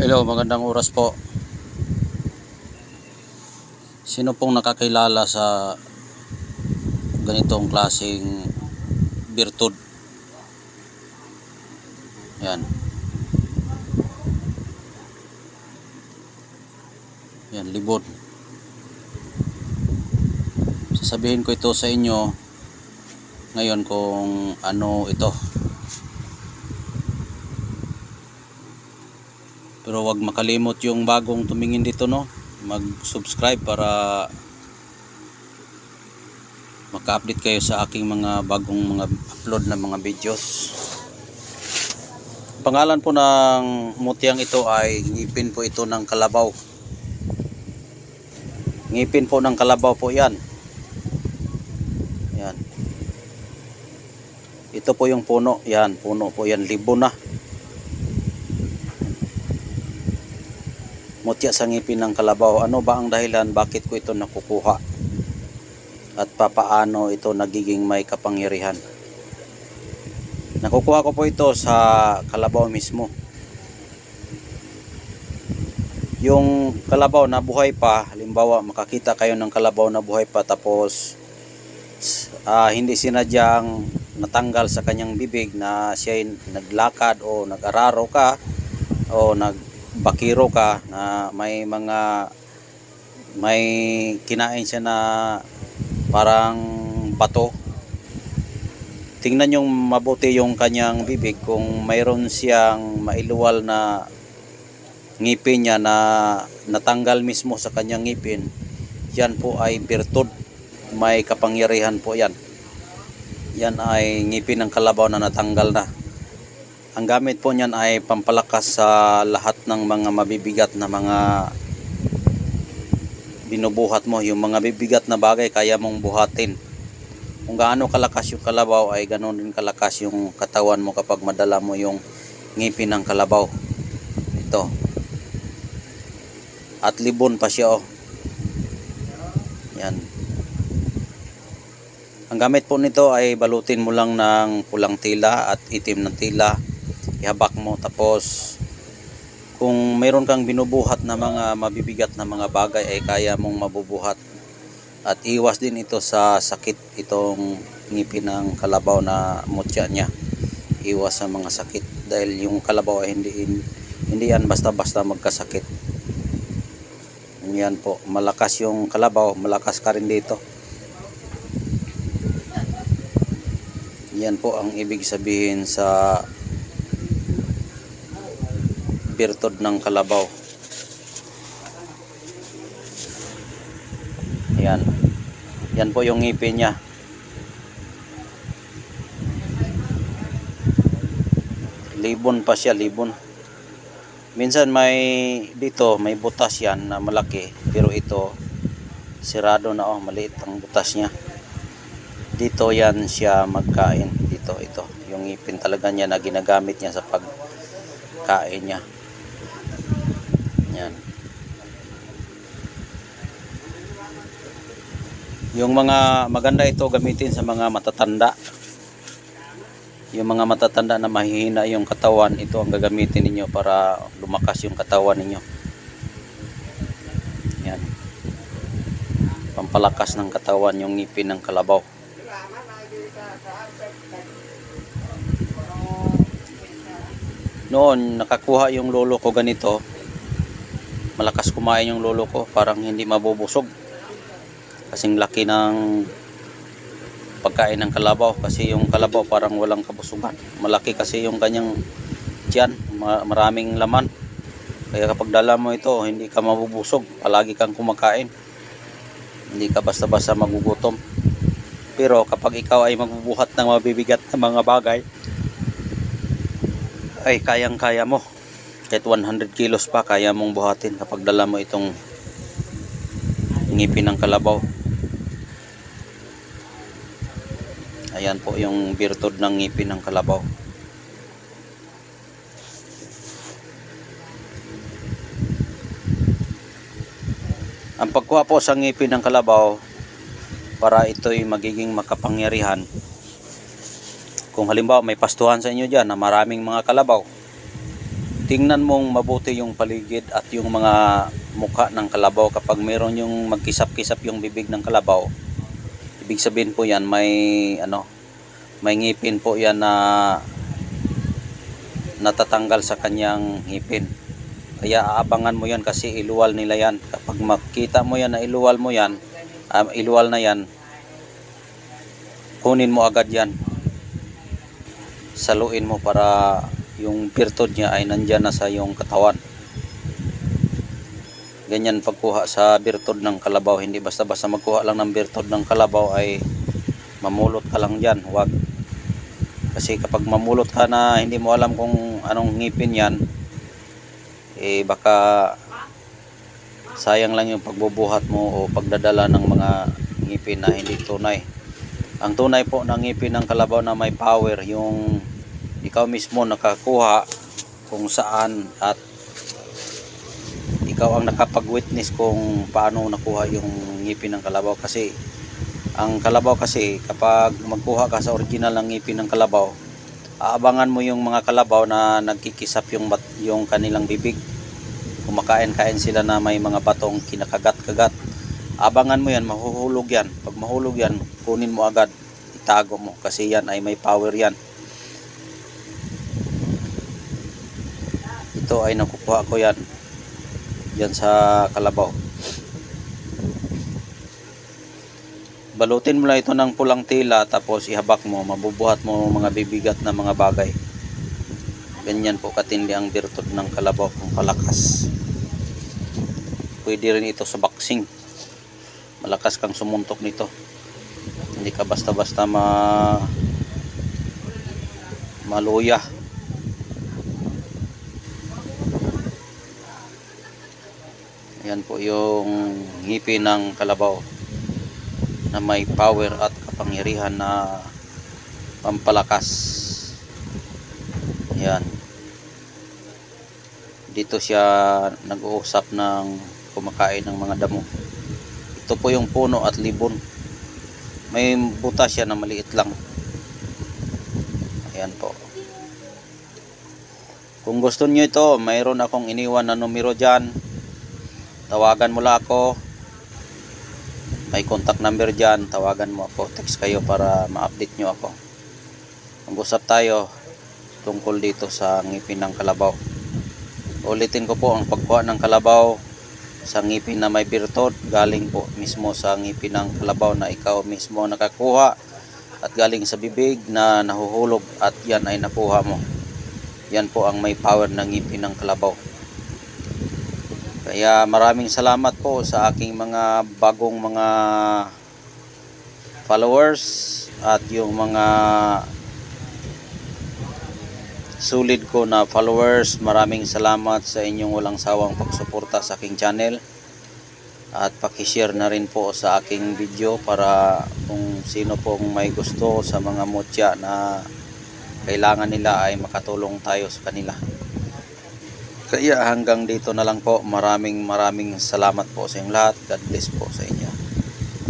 Hello, magandang oras po. Sino pong nakakilala sa ganitong klaseng birtud? Yan. Yan, libon. Sasabihin ko ito sa inyo ngayon kung ano ito. Pero wag makalimot yung bagong tumingin dito, no? Mag-subscribe para maka-update kayo sa aking mga bagong mga upload na mga videos. Pangalan po ng mutyang ito ay ngipin po ito ng kalabaw. Ngipin po ng kalabaw po yan. Yan. Ito po yung puno. Yan, puno po yan. Libon na. Mutya sa ngipin ng kalabaw. Ano ba ang dahilan bakit ko ito nakukuha? At papaano ito nagiging may kapangyarihan? Nakukuha ko po ito sa kalabaw mismo. Yung kalabaw na buhay pa, halimbawa makakita kayo ng kalabaw na buhay pa tapos hindi sinadyang natanggal sa kanyang bibig na siya naglakad o nag-araro ka o nagbakiro ka na may kinain siya na parang bato. Tingnan yung mabuti yung kanyang bibig kung mayroon siyang mailuwal na ngipin niya na natanggal mismo sa kanyang ngipin. Yan po ay birtud, may kapangyarihan po yan. Yan ay ngipin ng kalabaw na natanggal na. Ang gamit po niyan ay pampalakas sa lahat ng mga mabibigat na mga binubuhat mo. Yung mga bibigat na bagay kaya mong buhatin. Kung gaano kalakas yung kalabaw ay ganoon din kalakas yung katawan mo kapag madala mo yung ngipin ng kalabaw. Ito. At libon pa siya, oh. Yan. Ang gamit po nito ay balutin mo lang ng pulang tila at itim ng tila. Ihabak mo tapos kung mayroon kang binubuhat na mga mabibigat na mga bagay ay kaya mong mabubuhat. At iwas din ito sa sakit itong ngipin ng kalabaw na mutya niya. Iwas sa mga sakit dahil yung kalabaw ay hindi yan basta-basta magkasakit. Yan po, malakas yung kalabaw, malakas ka rin dito. Yan po ang ibig sabihin sa birtud ng kalabaw. Yan. Yan po yung ngipin niya. Libon pa siya, libon. Minsan dito may butas yan na malaki, pero ito sirado na, oh, maliit ang butas niya. Dito yan siya magkain. Dito, ito. Yung ngipin talaga niya na ginagamit niya sa pagkain niya. Yan. Yung mga maganda ito gamitin sa mga matatanda. Yung mga matatanda na mahihina yung katawan, ito ang gagamitin ninyo para lumakas yung katawan ninyo. Yan. Pampalakas ng katawan yung ngipin ng kalabaw. Noon nakakuha yung lolo ko ganito. Malakas kumain yung lolo ko, parang hindi mabubusog. Kasing laki ng pagkain ng kalabaw, kasi yung kalabaw parang walang kabusugan. Malaki kasi yung kanyang tiyan, maraming laman. Kaya kapag dala mo ito, hindi ka mabubusog, palagi kang kumakain. Hindi ka basta-basta magugutom. Pero kapag ikaw ay magbubuhat ng mabibigat na mga bagay, ay kayang-kaya mo. Kahit 100 kilos pa, kaya mong buhatin kapag dala mo itong ngipin ng kalabaw. Ayan po yung birtud ng ngipin ng kalabaw. Ang pagkuha po sa ngipin ng kalabaw para ito'y magiging makapangyarihan. Kung halimbawa may pastuhan sa inyo dyan na maraming mga kalabaw, tingnan mong mabuti yung paligid at yung mga mukha ng kalabaw. Kapag meron yung magkisap-kisap yung bibig ng kalabaw, ibig sabihin po yan may ngipin po yan na natatanggal sa kanyang ngipin. Kaya aabangan mo yan kasi iluwal nila yan. Kapag makita mo yan na iluwal na yan, kunin mo agad yan. Saluin mo para yung birtod niya ay nandyan na sa iyong katawan. Ganyan pagkuha sa birtod ng kalabaw. Hindi basta-basta magkuha lang ng birtod ng kalabaw ay mamulot ka lang dyan. Huwag. Kasi kapag mamulot ka na hindi mo alam kung anong ngipin yan, baka sayang lang yung pagbubuhat mo o pagdadala ng mga ngipin na hindi tunay. Ang tunay po ng ngipin ng kalabaw na may power, yung ikaw mismo nakakuha kung saan at ikaw ang nakapag-witness kung paano nakuha yung ngipin ng kalabaw. Kasi ang kalabaw kasi kapag magkuha ka sa original ng ngipin ng kalabaw, aabangan mo yung mga kalabaw na nagkikisap yung kanilang bibig. Kumakain-kain sila na may mga batong kinakagat-kagat. Abangan mo yan, mahuhulog yan. Pag mahulog yan, kunin mo agad, itago mo kasi yan ay may power yan. Ito ay nakukuha ko yan sa kalabaw. Balutin mo lang ito ng pulang tela tapos ihabak mo, mabubuhat mo mga bibigat na mga bagay. Ganyan po katindi ang birtod ng kalabaw kung kalakas. Pwede rin ito sa boxing. Malakas kang sumuntok nito. Hindi ka basta-basta maluya. Yan po yung ngipin ng kalabaw na may power at kapangyarihan na pampalakas. Yan. Dito siya nag-uusap ng kumakain ng mga damo. Ito po yung puno at libon. May butas siya na maliit lang. Ayan po. Kung gusto niyo ito, mayroon akong iniwan na numero dyan. Tawagan mo lang ako. May contact number dyan. Tawagan mo ako. Text kayo para ma-update nyo ako. Mag-usap tayo tungkol dito sa ngipin ng kalabaw. Ulitin ko po, ang pagkuha ng kalabaw sa ngipin na may birtod, galing po mismo sa ngipin ng kalabaw na ikaw mismo nakakuha at galing sa bibig na nahuhulog at yan ay nakuha mo. Yan po ang may power ng ngipin ng kalabaw. Kaya maraming salamat po sa aking mga bagong mga followers at yung mga sulit ko na followers. Maraming salamat sa inyong walang sawang pagsuporta sa aking channel at paki-share na rin po sa aking video para kung sino pong may gusto sa mga mutya na kailangan nila ay makatulong tayo sa kanila. Kaya hanggang dito na lang po. Maraming salamat po sa inyong lahat. God bless po sa inyo.